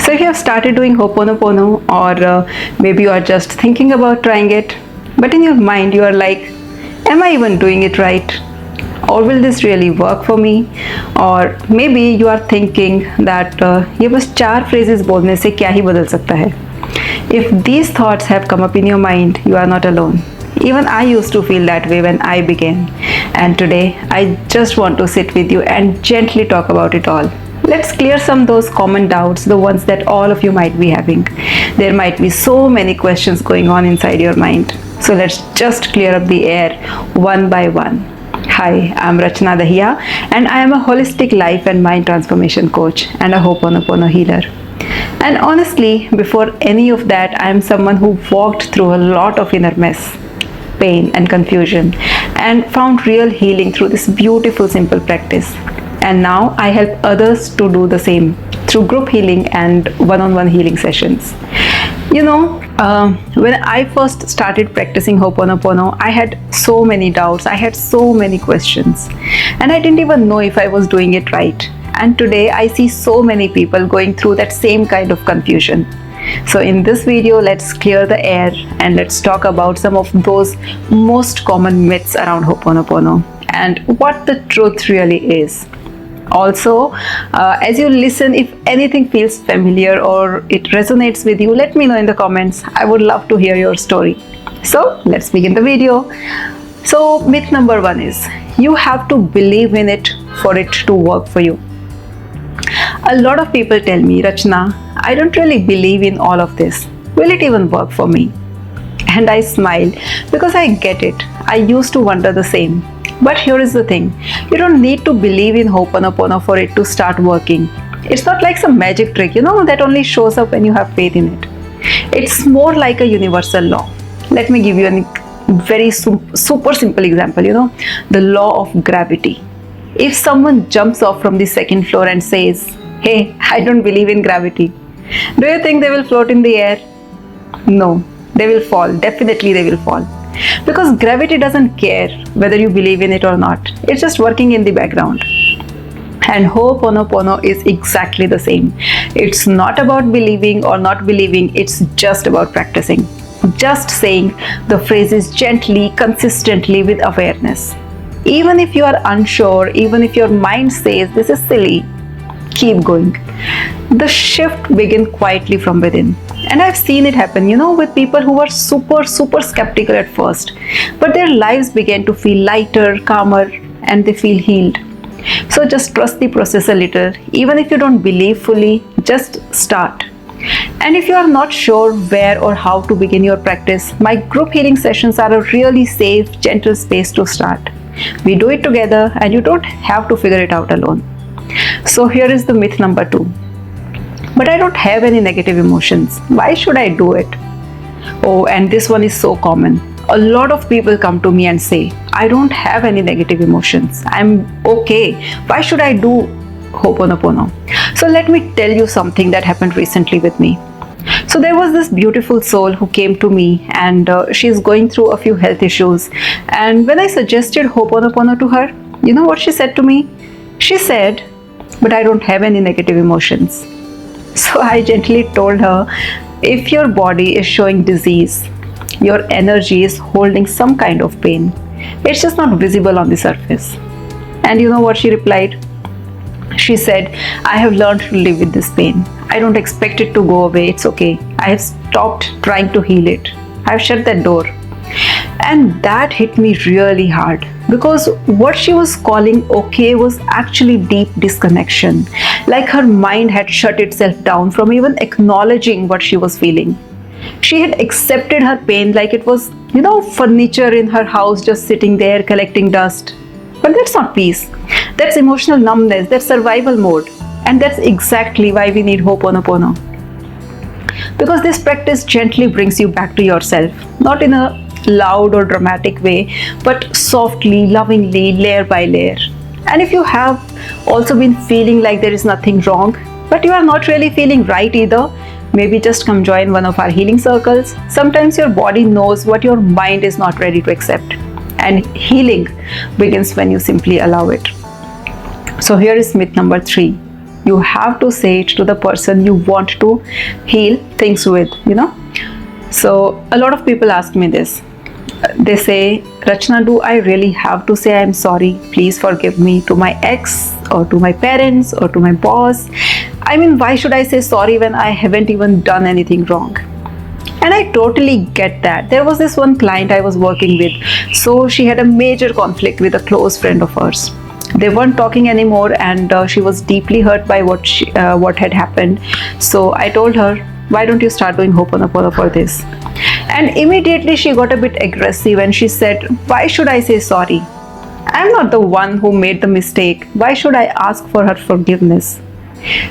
So if you have started doing Ho'oponopono, or maybe you are just thinking about trying it, but in your mind you are like, am I even doing it right? Or will this really work for me? Or maybe you are thinking that ये बस 4 phrases बोलने से क्या ही बदल सकता है. If these thoughts have come up in your mind, you are not alone. Even I used to feel that way when I began. And today, I just want to sit with you and gently talk about it all. Let's clear some of those common doubts, the ones that all of you might be having. There might be so many questions going on inside your mind. So let's just clear up the air one by one. Hi, I'm Rachna and I am a holistic life and mind transformation coach and a Ho'oponopono healer. And honestly, before any of that, I am someone who walked through a lot of inner mess, pain and confusion, and found real healing through this beautiful simple practice. And now I help others to do the same through group healing and one-on-one healing sessions. You know, when I first started practicing Ho'oponopono, I had so many doubts, I had so many questions, and I didn't even know if I was doing it right. And today I see so many people going through that same kind of confusion. So in this video, let's clear the air and let's talk about some of those most common myths around Ho'oponopono and what the truth really is. Also, as you listen, if anything feels familiar or it resonates with you, let me know in the comments. I would love to hear your story. So let's begin the video. So myth number 1 is, you have to believe in it for it to work for you. A lot of people tell me, Rachna, I don't really believe in all of this. Will it even work for me? And I smile because I get it. I used to wonder the same. But here is the thing, you don't need to believe in Ho'oponopono for it to start working. It's not like some magic trick, that only shows up when you have faith in it. It's more like a universal law. Let me give you a very super simple example, the law of gravity. If someone jumps off from the 2nd floor and says, hey, I don't believe in gravity, do you think they will float in the air? No, they will fall. Definitely they will fall. Because gravity doesn't care whether you believe in it or not. It's just working in the background. And Ho'oponopono is exactly the same. It's not about believing or not believing, it's just about practicing. Just saying the phrases gently, consistently with awareness. Even if you are unsure, even if your mind says this is silly, keep going. The shift begins quietly from within. And I've seen it happen, with people who were super skeptical at first, but their lives began to feel lighter, calmer, and they feel healed. So just trust the process a little. Even if you don't believe fully, just start. And if you are not sure where or how to begin your practice, my group healing sessions are a really safe, gentle space to start. We do it together and you don't have to figure it out alone. So here is the myth number 2. But I don't have any negative emotions. Why should I do it? Oh, and this one is so common. A lot of people come to me and say, I don't have any negative emotions. I'm okay. Why should I do Ho'oponopono? So let me tell you something that happened recently with me. So there was this beautiful soul who came to me and she's going through a few health issues. And when I suggested Ho'oponopono to her, you know what she said to me? She said, but I don't have any negative emotions. So I gently told her, if your body is showing disease, your energy is holding some kind of pain. It's just not visible on the surface. And you know what she replied? She said, I have learned to live with this pain. I don't expect it to go away. It's okay. I have stopped trying to heal it. I have shut that door. And that hit me really hard because what she was calling okay was actually deep disconnection. Like her mind had shut itself down from even acknowledging what she was feeling. She had accepted her pain like it was, furniture in her house just sitting there collecting dust. But that's not peace. That's emotional numbness. That's survival mode. And that's exactly why we need Ho'oponopono. Because this practice gently brings you back to yourself, not in a loud or dramatic way, but softly, lovingly, layer by layer. And if you have also been feeling like there is nothing wrong, but you are not really feeling right either, maybe just come join one of our healing circles. Sometimes your body knows what your mind is not ready to accept. And healing begins when you simply allow it. So here is myth number 3. You have to say it to the person you want to heal things with, So a lot of people ask me this. They say, Rachna, do I really have to say I'm sorry, please forgive me, to my ex or to my parents or to my boss? I mean, why should I say sorry when I haven't even done anything wrong? And I totally get that. There was this one client I was working with. So she had a major conflict with a close friend of hers. They weren't talking anymore, and she was deeply hurt by what had happened. So I told her, why don't you start doing Ho'oponopono for this? And immediately she got a bit aggressive and she said, why should I say sorry? I'm not the one who made the mistake. Why should I ask for her forgiveness?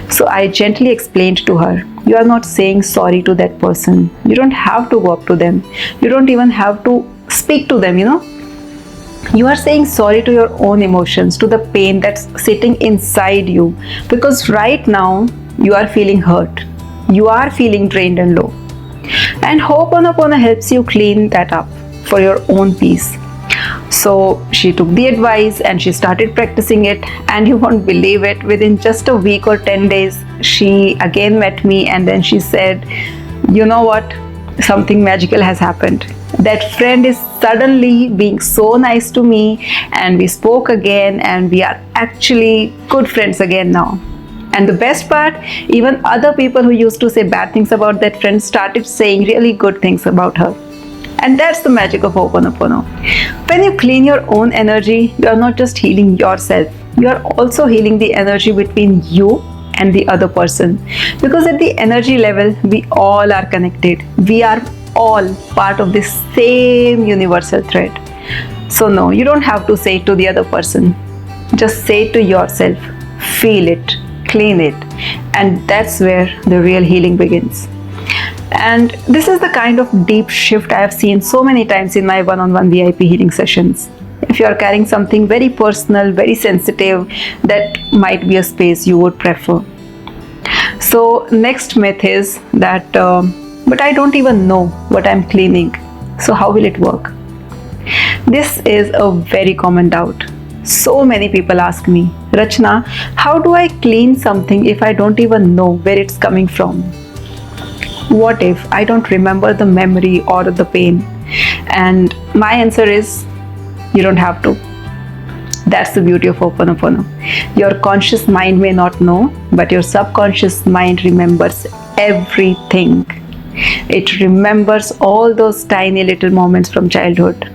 So I gently explained to her, you are not saying sorry to that person. You don't have to go up to them. You don't even have to speak to them, You are saying sorry to your own emotions, to the pain that's sitting inside you. Because right now, you are feeling hurt. You are feeling drained and low. And Ho'oponopono helps you clean that up for your own peace. So she took the advice and she started practicing it, and you won't believe it, within just a week or 10 days, she again met me and then she said, you know what, something magical has happened. That friend is suddenly being so nice to me, and we spoke again and we are actually good friends again now. And the best part, even other people who used to say bad things about that friend started saying really good things about her. And that's the magic of Ho'oponopono. When you clean your own energy, you are not just healing yourself, you are also healing the energy between you and the other person. Because at the energy level, we all are connected. We are all part of this same universal thread. So no, you don't have to say it to the other person. Just say it to yourself. Feel it. Clean it, and that's where the real healing begins. And this is the kind of deep shift I have seen so many times in my one-on-one VIP healing sessions. If you are carrying something very personal, very sensitive, that might be a space you would prefer. So next myth is that, but I don't even know what I'm cleaning, so how will it work? This is a very common doubt. So many people ask me, Rachna, how do I clean something if I don't even know where it's coming from? What if I don't remember the memory or the pain? And my answer is, you don't have to. That's the beauty of Ho'oponopono. Your conscious mind may not know, but your subconscious mind remembers everything. It remembers all those tiny little moments from childhood.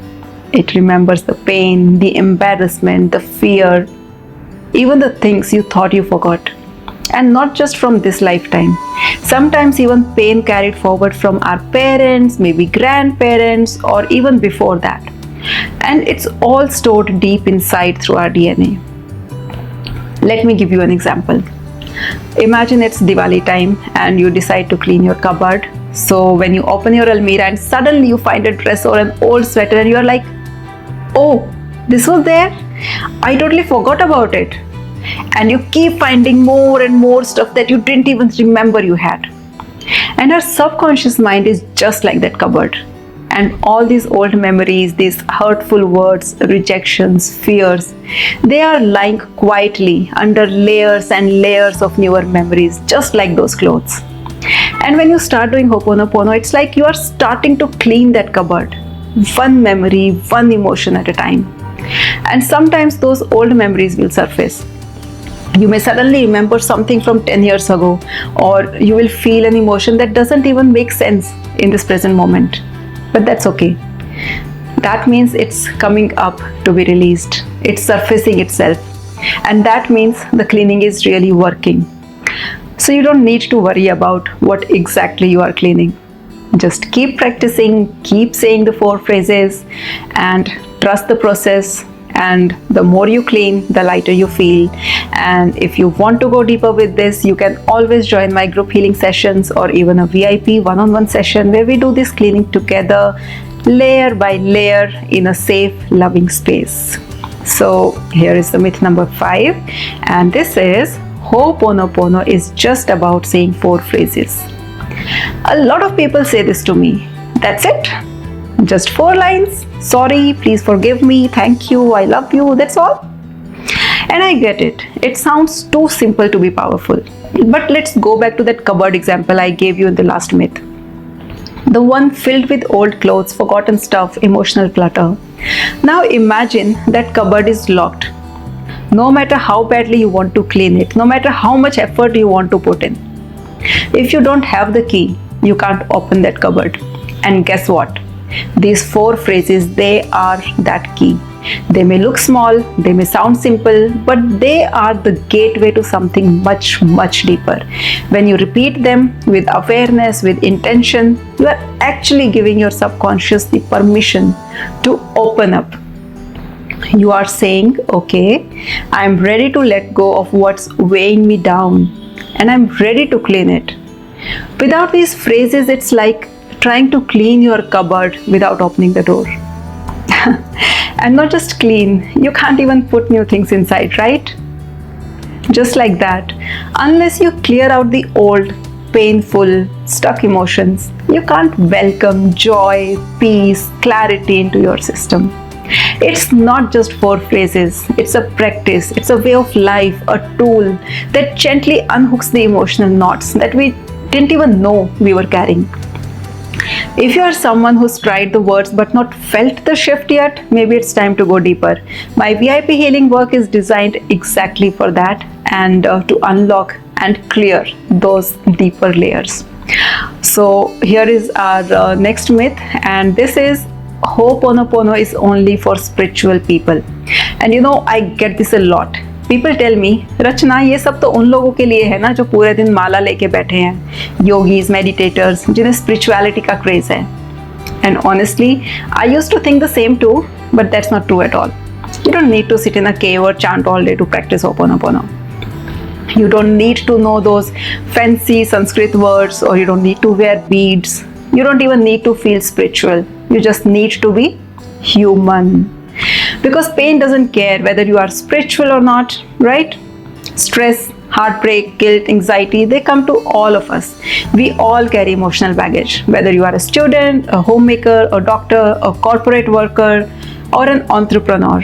It remembers the pain, the embarrassment, the fear, even the things you thought you forgot. And not just from this lifetime. Sometimes even pain carried forward from our parents, maybe grandparents, or even before that. And it's all stored deep inside through our DNA. Let me give you an example. Imagine it's Diwali time and you decide to clean your cupboard. So when you open your almirah and suddenly you find a dress or an old sweater and you're like, oh, this was there? I totally forgot about it. And you keep finding more and more stuff that you didn't even remember you had. And our subconscious mind is just like that cupboard. And all these old memories, these hurtful words, rejections, fears, they are lying quietly under layers and layers of newer memories, just like those clothes. And when you start doing Ho'oponopono, it's like you are starting to clean that cupboard. One memory, one emotion at a time. And sometimes those old memories will surface. You may suddenly remember something from 10 years ago, or you will feel an emotion that doesn't even make sense in this present moment. But that's okay. That means it's coming up to be released. It's surfacing itself. And that means the cleaning is really working. So you don't need to worry about what exactly you are cleaning. Just keep practicing, keep saying the 4 phrases, and trust the process. And the more you clean, the lighter you feel. And if you want to go deeper with this, you can always join my group healing sessions or even a VIP one-on-one session where we do this cleaning together, layer by layer, in a safe, loving space. So here is the myth number 5, and this is Ho'oponopono is just about saying 4 phrases. A lot of people say this to me. That's it? Just 4 lines? Sorry, please forgive me, thank you, I love you, that's all? And I get it. It sounds too simple to be powerful. But let's go back to that cupboard example I gave you in the last myth. The one filled with old clothes, forgotten stuff, emotional clutter. Now imagine that cupboard is locked. No matter how badly you want to clean it, no matter how much effort you want to put in. If you don't have the key, you can't open that cupboard. And guess what? These 4 phrases, they are that key. They may look small, they may sound simple, but they are the gateway to something much, much deeper. When you repeat them with awareness, with intention, you are actually giving your subconscious the permission to open up. You are saying, okay, I'm ready to let go of what's weighing me down, and I'm ready to clean it. Without these phrases, it's like trying to clean your cupboard without opening the door. And not just clean, you can't even put new things inside, right? Just like that, unless you clear out the old, painful, stuck emotions, you can't welcome joy, peace, clarity into your system. It's not just 4 phrases, it's a practice, it's a way of life, a tool that gently unhooks the emotional knots that we didn't even know we were carrying. If you are someone who's tried the words but not felt the shift yet, maybe it's time to go deeper. My VIP healing work is designed exactly for that, and to unlock and clear those deeper layers. So here is our next myth, and this is Ho'oponopono is only for spiritual people. And I get this a lot. People tell me, रचना, ये सब तो उन लोगों के लिए है ना जो पूरे दिन माला लेके बैठे हैं, योगीज, मेडिटेटर्स, जिन्हें स्पिरिचुअलिटी का क्रेज है. And honestly, I used to think the same too, but that's not true at all. You don't need to sit in a cave or chant all day to practice Ho'oponopono. You don't need to know those fancy Sanskrit words, or you don't need to wear beads. You don't even need to feel spiritual. You just need to be human. Because pain doesn't care whether you are spiritual or not, right? Stress, heartbreak, guilt, anxiety, they come to all of us. We all carry emotional baggage, whether you are a student, a homemaker, a doctor, a corporate worker, or an entrepreneur.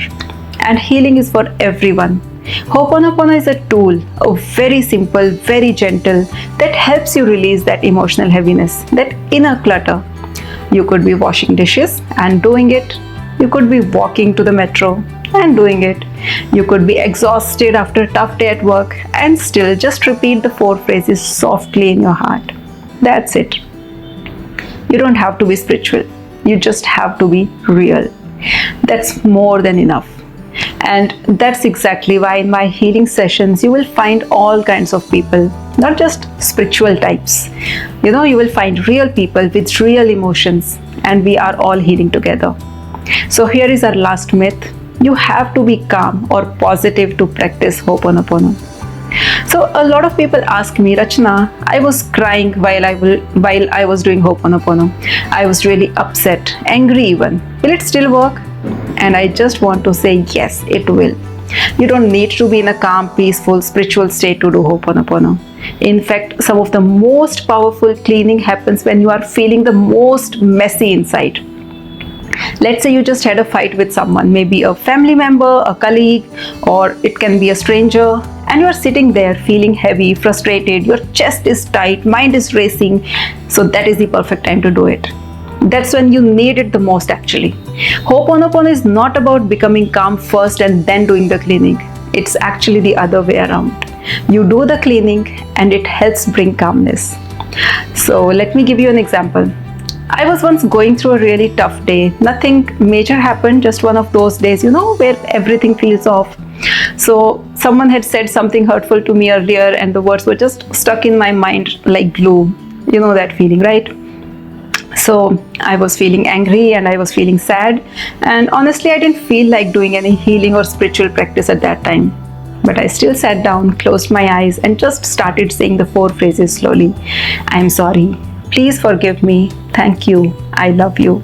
And healing is for everyone. Ho'oponopono is a tool, a very simple, very gentle, that helps you release that emotional heaviness, that inner clutter. You could be washing dishes and doing it. You could be walking to the metro and doing it. You could be exhausted after a tough day at work and still just repeat the 4 phrases softly in your heart. That's it. You don't have to be spiritual. You just have to be real. That's more than enough. And that's exactly why in my healing sessions, you will find all kinds of people, not just spiritual types. You will find real people with real emotions, and we are all healing together. So here is our last myth. You have to be calm or positive to practice Ho'oponopono. So a lot of people ask me, Rachna, I was crying while I was doing Ho'oponopono. I was really upset, angry even. Will it still work? And I just want to say, yes, it will. You don't need to be in a calm, peaceful, spiritual state to do Ho'oponopono. In fact, some of the most powerful cleaning happens when you are feeling the most messy inside. Let's say you just had a fight with someone, maybe a family member, a colleague, or it can be a stranger, and you are sitting there feeling heavy, frustrated, your chest is tight, mind is racing. So that is the perfect time to do it. That's when you need it the most actually. Ho'oponopono is not about becoming calm first and then doing the cleaning. It's actually the other way around. You do the cleaning and it helps bring calmness. So let me give you an example. I was once going through a really tough day. Nothing major happened, just one of those days, where everything feels off. So someone had said something hurtful to me earlier and the words were just stuck in my mind like glue. You know that feeling, right? So I was feeling angry and I was feeling sad, and honestly I didn't feel like doing any healing or spiritual practice at that time. But I still sat down, closed my eyes and just started saying the 4 phrases slowly. I'm sorry. Please forgive me. Thank you. I love you.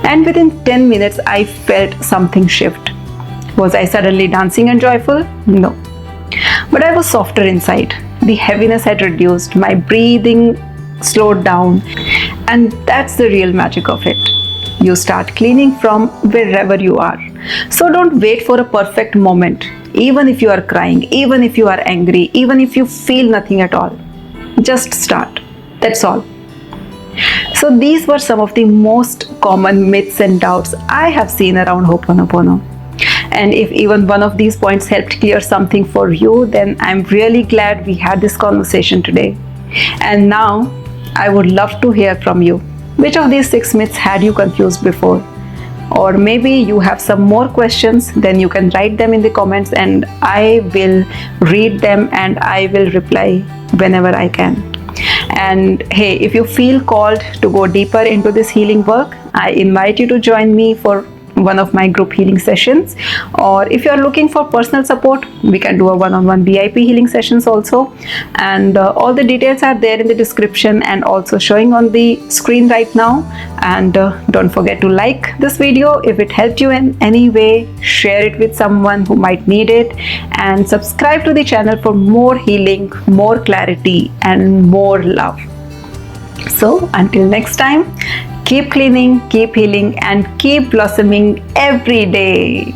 And within 10 minutes, I felt something shift. Was I suddenly dancing and joyful? No. But I was softer inside. The heaviness had reduced. My breathing slowed down. And that's the real magic of it. You start cleaning from wherever you are. So don't wait for a perfect moment. Even if you are crying, even if you are angry, even if you feel nothing at all, just start. That's all. So these were some of the most common myths and doubts I have seen around Ho'oponopono. And if even one of these points helped clear something for you, then I'm really glad we had this conversation today. And now I would love to hear from you. Which of these 6 myths had you confused before? Or maybe you have some more questions, then you can write them in the comments and I will read them and I will reply whenever I can. And hey, if you feel called to go deeper into this healing work, I invite you to join me for one of my group healing sessions. Or if you are looking for personal support, we can do a one-on-one VIP healing sessions also. And all the details are there in the description and also showing on the screen right now. And don't forget to like this video if it helped you in any way, share it with someone who might need it, and subscribe to the channel for more healing, more clarity, and more love. So until next time, keep cleaning, keep healing, and keep blossoming every day.